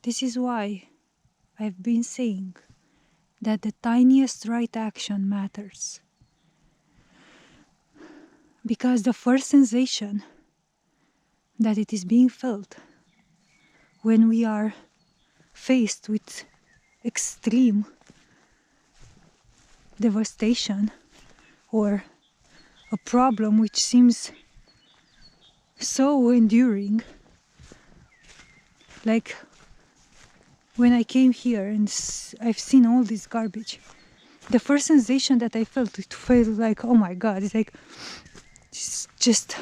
This is why I've been saying that the tiniest right action matters. Because the first sensation that it is being felt when we are faced with extreme devastation or a problem which seems so enduring, like when I came here and I've seen all this garbage, the first sensation that I felt, it felt like, oh my God, it's like, it's just,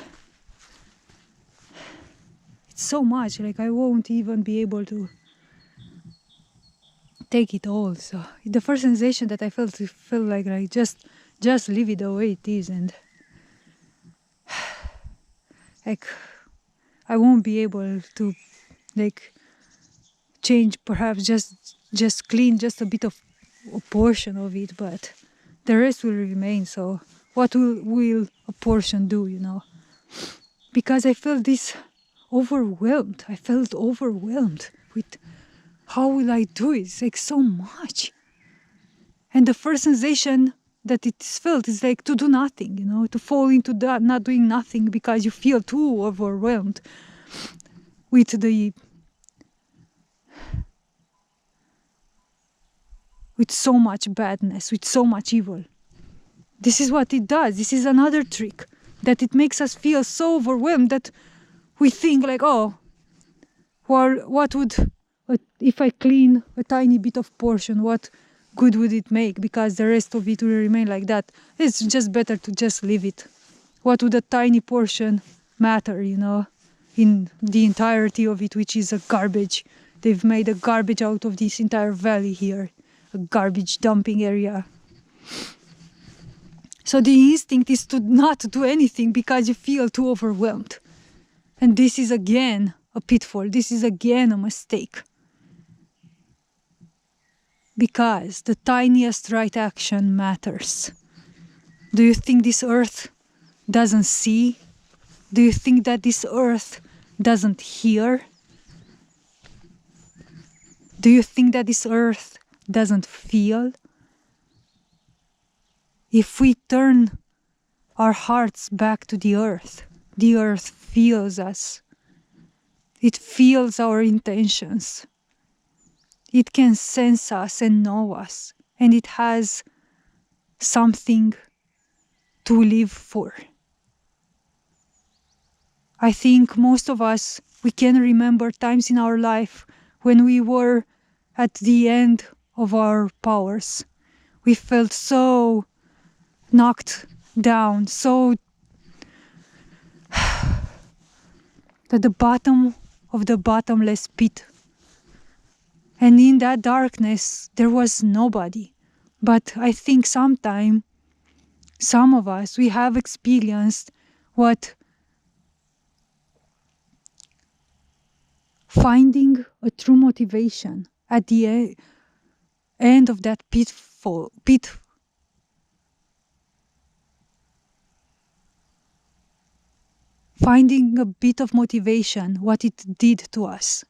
it's so much, like I won't even be able to take it all. So the first sensation that I felt, it felt like just leave it the way it is, and like I won't be able to like change, perhaps just clean just a bit of a portion of it, but the rest will remain. So what will a portion do, you know? Because I felt this overwhelmed. I felt overwhelmed with how will I do it? It's like so much. And the first sensation that it is felt is like to do nothing, you know, to fall into that, not doing nothing because you feel too overwhelmed with so much badness, with so much evil. This is what it does. This is another trick, that it makes us feel so overwhelmed that we think like, oh, well, what would, if I clean a tiny bit of portion, what good would it make? Because the rest of it will remain like that. It's just better to just leave it. What would a tiny portion matter, you know, in the entirety of it, which is a garbage. They've made a garbage out of this entire valley here, a garbage dumping area. So the instinct is to not do anything because you feel too overwhelmed. And this is again a pitfall. This is again a mistake. Because the tiniest right action matters. Do you think this earth doesn't see? Do you think that this earth doesn't hear? Do you think that this earth doesn't feel? If we turn our hearts back to the earth feels us. It feels our intentions. It can sense us and know us. And it has something to live for. I think most of us, we can remember times in our life when we were at the end of our powers. We felt so knocked down, so at the bottom of the bottomless pit. And in that darkness, there was nobody. But I think sometime, some of us, we have experienced what finding a true motivation at the end of that pit. Finding a bit of motivation, what it did to us,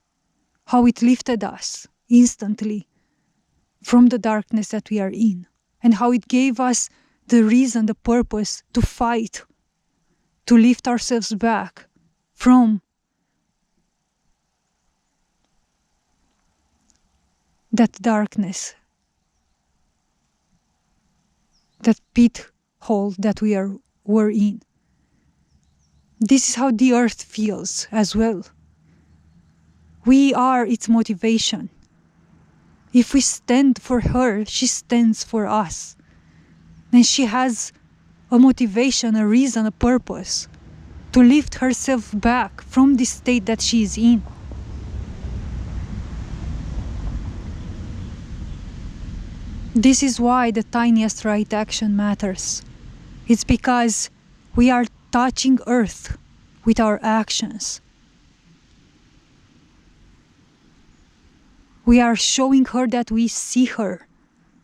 how it lifted us instantly from the darkness that we are in, and how it gave us the reason, the purpose to fight, to lift ourselves back from that darkness, that pit hole that we were in. This is how the earth feels as well. We are its motivation. If we stand for her, she stands for us. And she has a motivation, a reason, a purpose to lift herself back from the state that she is in. This is why the tiniest right action matters. It's because we are touching earth with our actions. We are showing her that we see her,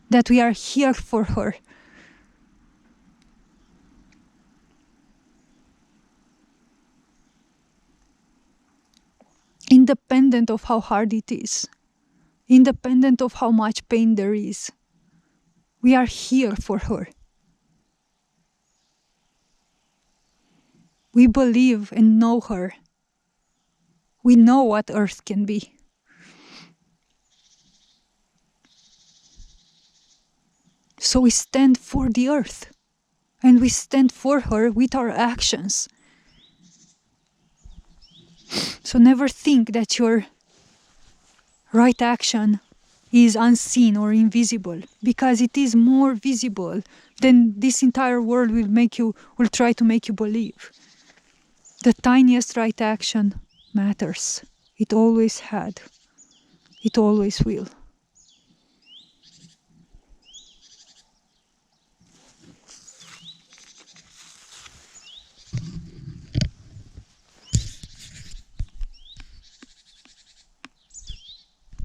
that we are here for her. Independent of how hard it is, independent of how much pain there is. We are here for her. We believe and know her. We know what Earth can be. So we stand for the Earth. And we stand for her with our actions. So never think that your right action is unseen or invisible, because it is more visible than this entire world will try to make you believe. The tiniest right action matters. It always had. It always will.